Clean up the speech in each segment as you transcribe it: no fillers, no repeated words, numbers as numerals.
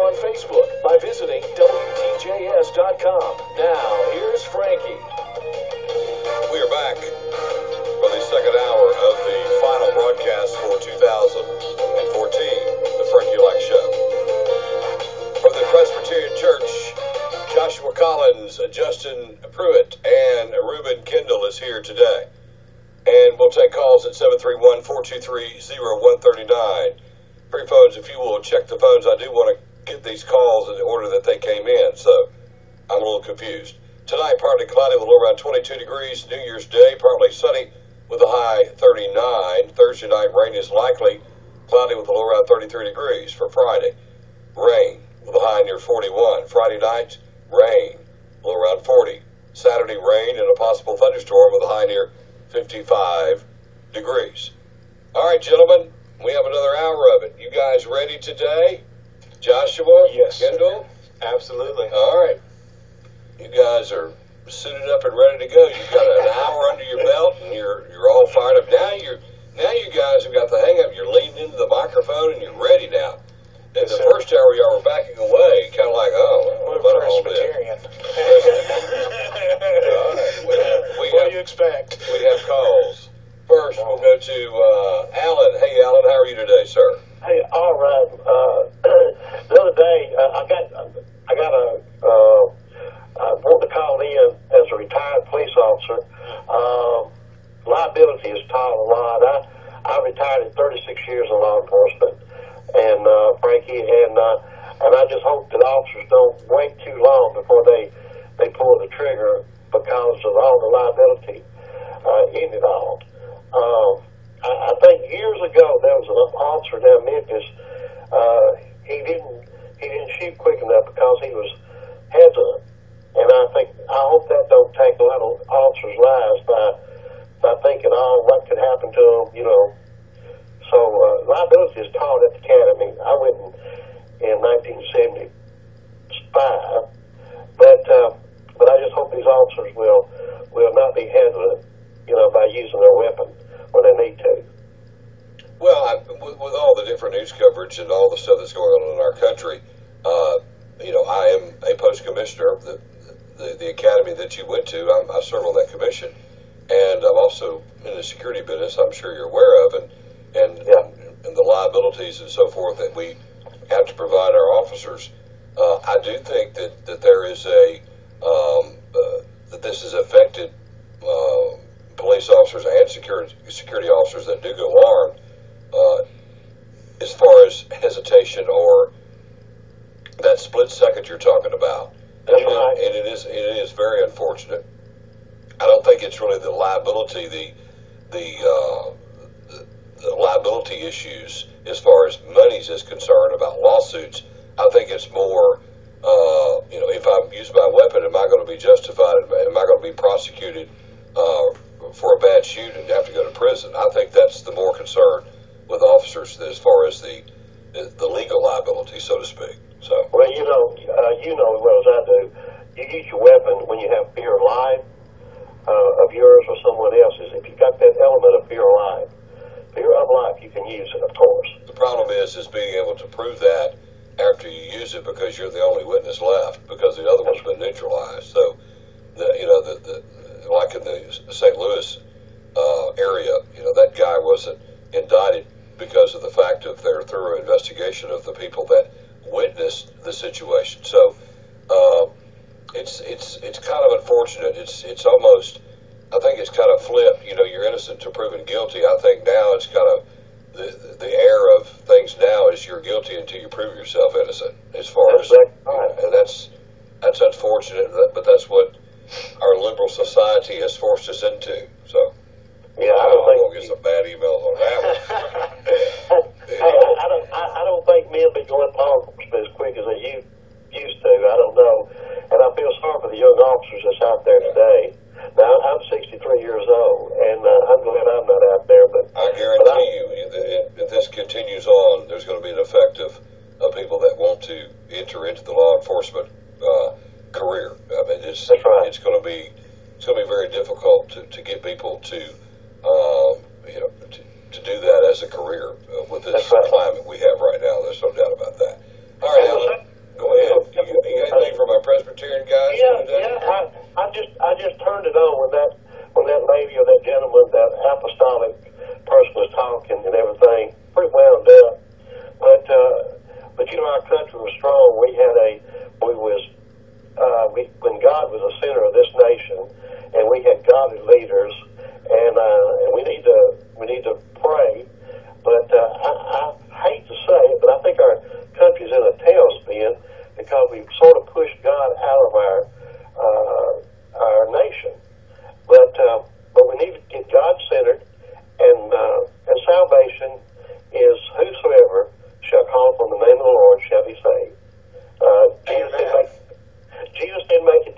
on Facebook by visiting WTJS.com. Now, here's Frankie. We are back for the second hour of the final broadcast for 2014, the Frankie Lax Show. From the Presbyterian Church, Joshua Collins, Justin Pruette, and Reuben Kendall is here today. And we'll take calls at 731-423-0139. Free phones, if you will, check the phones. I do want to get these calls in the order that they came in, so I'm a little confused. Tonight, partly cloudy with a low around 22 degrees. New Year's Day, partly sunny with a high 39. Thursday night, rain is likely. Cloudy with a low around 33 degrees. For Friday, rain with a high near 41. Friday night, rain, low around 40. Saturday, rain and a possible thunderstorm with a high near 55 degrees. All right, gentlemen, we have another hour of it. You guys ready today? Joshua? Yes. Kendall? Absolutely. All right. You guys are suited up and ready to go. You've got an hour under your belt, and you're all fired up. Now you guys have got the hang of it. You're leaning into the microphone, and you're ready now. And the first hour, y'all were backing away, kind of like, we're Presbyterian. What do you expect? We have calls. First, we'll go to Alan. Hey, Alan, how are you today, sir? Hey, all right. The other day, I want to call in as a retired police officer. Liability is taught a lot. I retired at 36 years in law enforcement, and Frankie, and I just hope that officers don't wait too long before they pull the trigger because of all the liability in it all. I think years ago there was an officer down in Memphis. He didn't shoot quick enough because he was hesitant, and I hope that don't take a lot of officers' lives by thinking, what could happen to them, you know. So liability is taught at the academy. I went in 1975, but I just hope these officers will not be hesitant, you know, by using their weapon when they need to. Well, with all the different news coverage and all the stuff that's going on in our country, I am a post-commissioner. The academy that you went to, I serve on that commission, and I'm also in the security business. I'm sure you're aware of, and the liabilities and so forth that we have to provide our officers. I do think that there is that this has affected police officers and security officers that do go armed, as far as hesitation or that split second you're talking about. And it is very unfortunate. I don't think it's really the liability, the liability issues as far as monies is concerned about lawsuits. I think it's more, if I use my weapon, am I going to be justified? Am I going to be prosecuted for a bad shoot and have to go to prison? I think that's the more concern with officers as far as the legal liability, so to speak. So, well, you know as well as I do, you use your weapon when you have fear of life, of yours or someone else's. If you got that element of fear of life, you can use it, of course. The problem is being able to prove that after you use it, because you're the only witness left, because the other one's been neutralized. So, like in the St. Louis area, that guy wasn't indicted because of the fact of their thorough investigation of the people that witnessed the situation. So it's kind of unfortunate. It's almost, I think it's kind of flipped. You're innocent to proven guilty. I think now it's kind of the air of things now is you're guilty until you prove yourself innocent. As far as and that's unfortunate, but that's what our liberal society has forced us into. So. Yeah, I'm gonna get some bad emails on that one. I don't think men be going to law enforcement as quick as they used to. I don't know, and I feel sorry for the young officers that's out there today. Now I'm 63 years old, and I'm glad I'm not out there. But I guarantee you, if this continues on, there's going to be an effect of people that want to enter into the law enforcement career. I mean, that's right. It's going to be very difficult to get people to do that as a career with this climate we have right now. There's no doubt about that. All right, Alan. turned it on when that lady or that gentleman, that apostolic person was talking and everything. Pretty wound up. But you know, our country was strong. When God was the center of this nation, and we had godly leaders, and we need to pray. But I hate to say it, but I think our country's in a tailspin because we've sort of pushed God out of our nation. But we need to get God centered, and salvation is whosoever shall call upon the name of the Lord shall be saved. Jesus didn't make it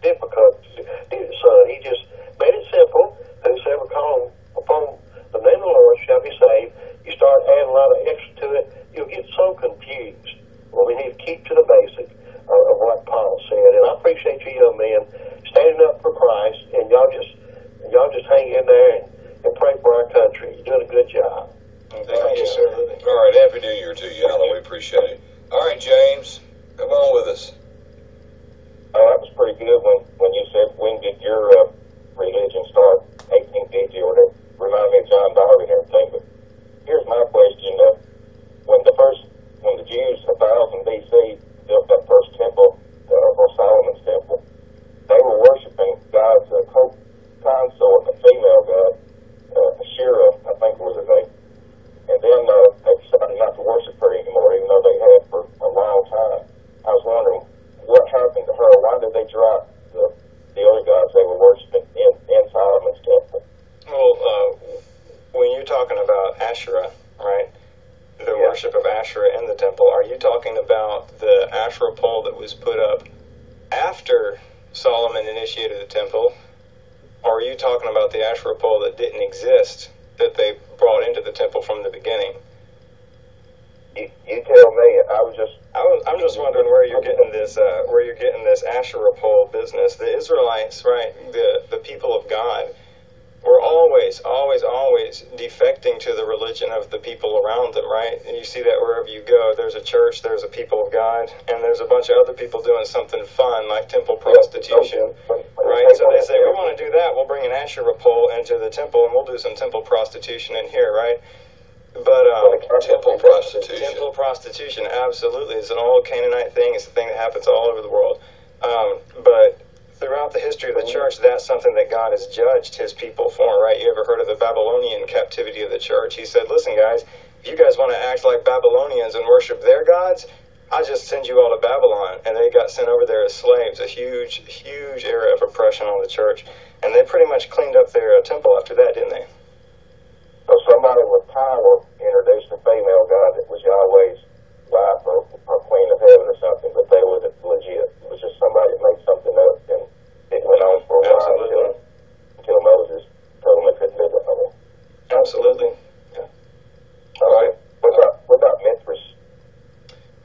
difficult, son. He just made it simple. Whosoever calls upon the name of the Lord shall be saved. You start adding a lot of extra to it, you'll get so confused. Well, we need to keep to the basic of what Paul said. And I appreciate you young men standing up for Christ, and y'all just hang in there and pray for our country. You're doing a good job. Thank you, sir. All right, Happy New Year to you, Alan. We appreciate it. All right, James, come on with us. That was pretty good when you said, when did your religion start? 1850 or whatever. Reminded me of John Darby and everything. But here's my question. When the Jews, 1000 B.C., built that first temple, or Solomon's temple, they were worshiping God's consort, a female god, Asherah, I think was her name. And then they decided not to worship her anymore, even though they had for a long time. I was wondering what happened to her. Why did they drop the other gods they were worshiping in Solomon's temple? Well, when you're talking about Asherah, right, the worship of Asherah in the temple, are you talking about the Asherah pole that was put up after Solomon initiated the temple, or are you talking about the Asherah pole that didn't exist, that they brought into the temple from the beginning? You tell me. I'm just wondering where you're getting this Asherah pole business. The Israelites, right, the people of God, were always defecting to the religion of the people around them, right? And you see that wherever you go. There's a church, there's a people of God, and there's a bunch of other people doing something fun, like temple prostitution, right? So they say, we want to do that. We'll bring an Asherah pole into the temple, and we'll do some temple prostitution in here, right? But temple prostitution. Temple prostitution, absolutely. It's an old Canaanite thing. It's a thing that happens all over the world. But throughout the history of the church, that's something that God has judged his people for, right? You ever heard of the Babylonian captivity of the church? He said, listen, guys, if you guys want to act like Babylonians and worship their gods, I'll just send you all to Babylon. And they got sent over there as slaves, a huge, huge era of oppression on the church. And they pretty much cleaned up their temple after that, didn't they? So somebody with power introduced a female god that was Yahweh's wife or queen of heaven or something, but they were legit. It was just somebody that made something up, and it went on for a while until Moses told them they couldn't do it no more. Absolutely. Yeah. All right. What about Mithras?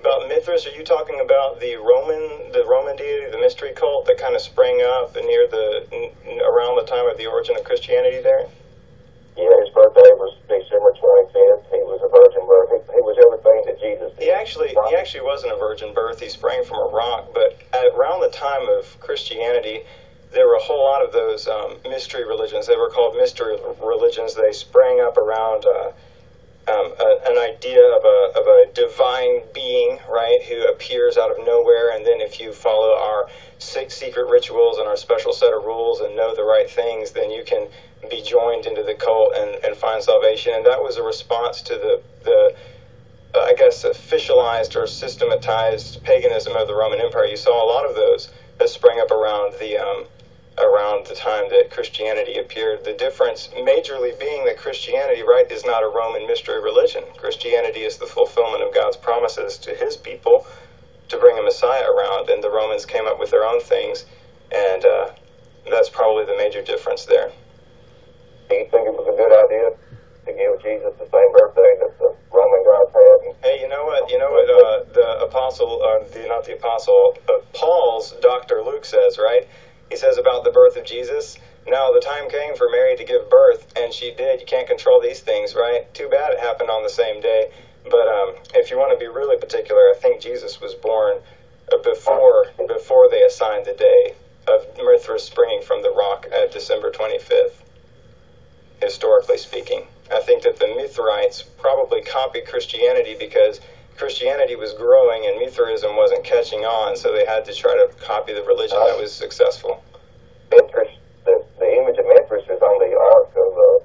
About Mithras, are you talking about the Roman deity, the mystery cult that kind of sprang up around the time of the origin of Christianity there? Yeah, his birthday was December 25th. He was a virgin birth. He was everything that Jesus did. He actually wasn't a virgin birth. He sprang from a rock. But around the time of Christianity, there were a whole lot of those mystery religions. They were called mystery religions. They sprang up around an idea of a divine being, right, who appears out of nowhere. And then if you follow our 6 secret rituals and our special set of rules and know the right things, then you can be joined into the cult and find salvation. And that was a response to the I guess, officialized or systematized paganism of the Roman Empire. You saw a lot of those that sprang up around the time that Christianity appeared. The difference majorly being that Christianity, right, is not a Roman mystery religion. Christianity is the fulfillment of God's promises to his people to bring a Messiah around, and the Romans came up with their own things, and that's probably the major difference there. Do you think it was a good idea to give Jesus the same birthday that the Roman gods had? Hey, you know what? The apostle, not the apostle, Paul's Dr. Luke says, right? He says about the birth of Jesus. Now the time came for Mary to give birth, and she did. You can't control these things, right? Too bad it happened on the same day. But if you want to be really particular, I think Jesus was born before they assigned the day of Mithras springing from the rock at December 25th, historically speaking. I think that the Mithrites probably copied Christianity because Christianity was growing and Mithraism wasn't catching on, so they had to try to copy the religion that was successful. Mithras, the image of Mithras is on the ark of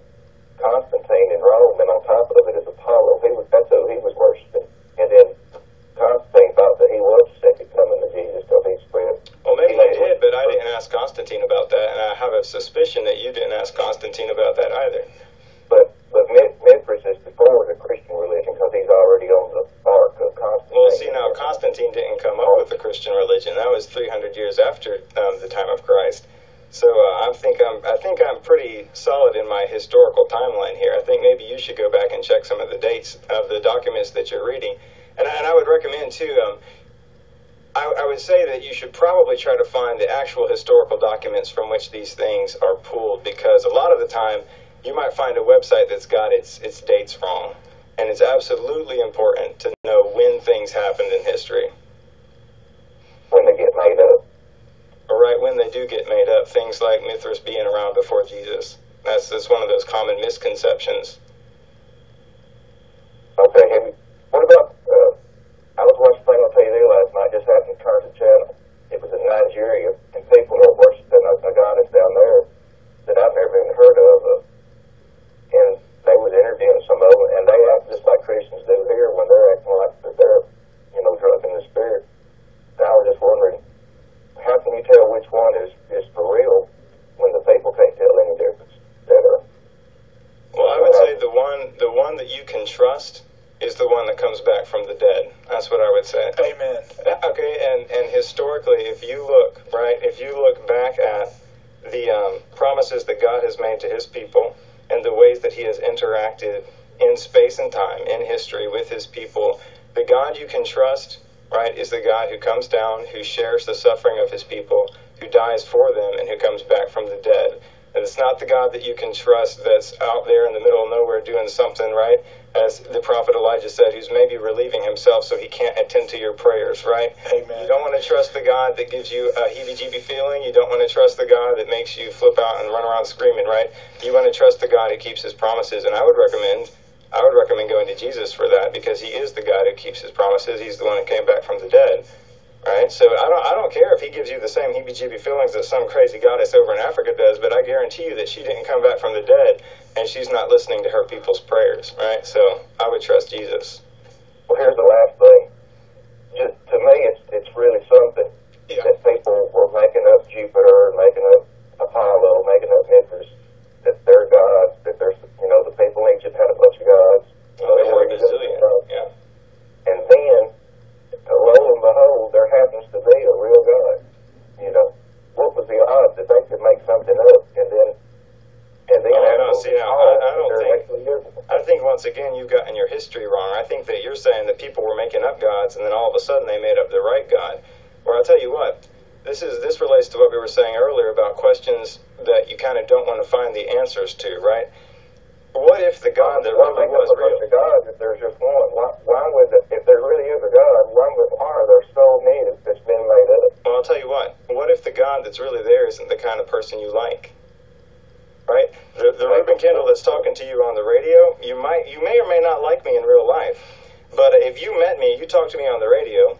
Constantine in Rome, and on top of it is Apollo. That's who he was worshiping. And then Constantine thought that he was the second coming of Jesus till he spread. Well, maybe he did, but I didn't ask Constantine about that, and I have a suspicion that you didn't ask Constantine about that either. But Mithras is before the Christian religion because he's already on the ark of Constantine. Well, see, now Constantine didn't come up with the Christian religion. That was 300 years after the time of Christ. So I think I'm pretty solid in my historical timeline here. I think maybe you should go back and check some of the dates of the documents that you're reading. And I would recommend, too, I would say that you should probably try to find the actual historical documents from which these things are pulled, because a lot of the time you might find a website that's got its dates wrong. And it's absolutely important to know when things happened in history. When they get made up. Or right when they do get made up, things like Mithras being around before Jesus. That's one of those common misconceptions. Okay, what about, I was watching a thing on TV last night, just happened to turn the channel. It was in Nigeria, and people are worshiping a goddess down there that I've never even heard of. And they was interviewing some of them, and they act just like Christians do here when they're acting like that they're, drunk in the spirit. And I was just wondering, how can you tell which one is for real when the people can't tell any difference? Well, I would say the one that you can trust is the one that comes back from the dead. That's what I would say. Amen. Okay, and historically, if you look back at the promises that God has made to his people and the ways that he has interacted in space and time, in history, with his people, the God you can trust, right, is the God who comes down, who shares the suffering of his people, who dies for them, and who comes back from the dead. And it's not the God that you can trust that's out there in the middle of nowhere doing something, right? As the prophet Elijah said, who's maybe relieving himself so he can't attend to your prayers, right? Amen. You don't want to trust the God that gives you a heebie-jeebie feeling. You don't want to trust the God that makes you flip out and run around screaming, right? You want to trust the God who keeps his promises. And I would recommend going to Jesus for that, because he is the God who keeps his promises. He's the one who came back from the dead. Right? So I don't care if he gives you the same heebie-jeebie feelings that some crazy goddess over in Africa does, but I guarantee you that she didn't come back from the dead, and she's not listening to her people's prayers, right? So I would trust Jesus. Well, here's the last thing. Just to me, it's really something that people were making up Jupiter, making up Apollo, making up Mithras, that they're gods, that there's, the people in Egypt had a bunch of gods. Well, they were a gazillion, yeah. And then, lo and behold, there happens to be a real God. What was the odds that they could make something up and then I think once again you've gotten your history wrong. I think that you're saying that people were making up gods and then all of a sudden they made up the right God. Or I'll tell you what, this relates to what we were saying earlier about questions that you kind of don't want to find the answers to, right? What if the God that really was real? God, if there's just one, why would if there really is a God, why are there so many that's been made up? Well, I'll tell you what if the God that's really there isn't the kind of person you like? Right? The Reuben Kendall that's talking to you on the radio, you may or may not like me in real life, but if you met me, you talk to me on the radio,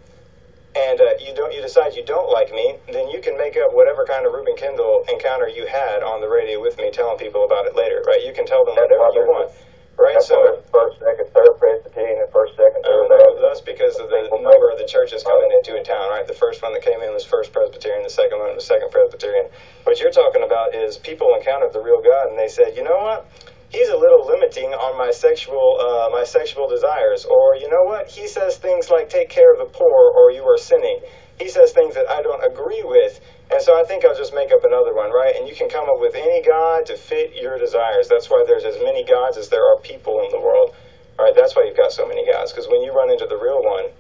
and you decide you don't like me, then you can make up whatever kind of Reuben Kendall encounter you had on the radio with me, telling people about it later, right? You can tell them whatever you want, right? So first, second, third Presbyterian, and first, second, third. That's because of the number of the churches coming into a town, right? The first one that came in was First Presbyterian, the second one was Second Presbyterian. What you're talking about is people encountered the real God, and they said, you know what? He's a little limiting on my sexual desires. Or, you know what? He says things like, take care of the poor, or you are sinning. He says things that I don't agree with. And so I think I'll just make up another one, right? And you can come up with any God to fit your desires. That's why there's as many gods as there are people in the world. All right, that's why you've got so many gods. Because when you run into the real one,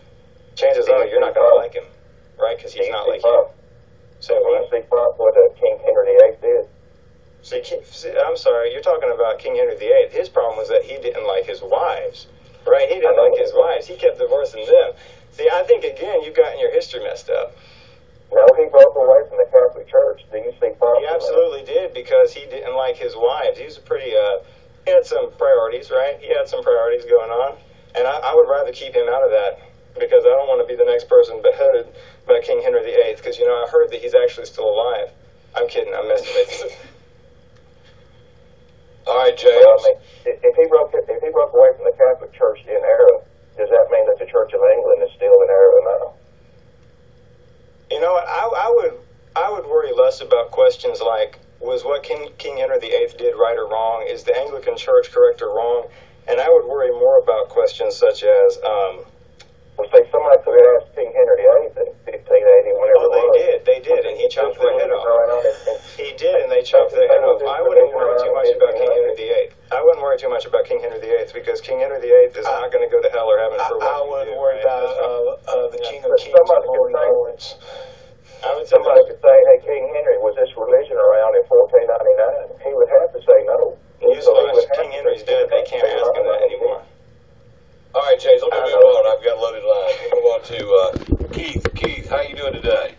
chances are you're not going to like him, right? Because he's not like you. So what King Henry VIII did. See, I'm sorry, you're talking about King Henry VIII. His problem was that he didn't like his wives, right? He didn't like his wives. He kept divorcing them. See, I think, again, you've gotten your history messed up. No, he broke away from the Catholic Church. Do you see problem? He absolutely did, because he didn't like his wives. He was a pretty, he had some priorities, right? He had some priorities going on. And I would rather keep him out of that, because I don't want to be the next person beheaded by King Henry VIII, because, you know, I heard that he's actually still alive. I'm kidding, I'm messing with you. All right, James. Well, I mean, if he broke away from the Catholic Church in error, does that mean that the Church of England is still in error now? You know what, I would worry less about questions like, was what King Henry VIII did right or wrong? Is the Anglican Church correct or wrong? And I would worry more about questions such as, well, say somebody could have asked King Henry VIII in 1580, whenever it was. they did, and he chopped their head off. He did, and they chopped their head off. I wouldn't worry too much about King Henry VIII. I wouldn't worry too much about King Henry VIII, because King Henry VIII is not going to go to hell or heaven for what I wouldn't worry about the King of Kings Somebody and Lord of Lords. I would say Somebody could say, hey, King Henry, was this religion around in 1499? He would have to say no. newsflash, King Henry's dead. They can't ask him that anymore. All right, James, let me move on. I've got a loaded line. We'll move on to Keith. Keith, how you doing today?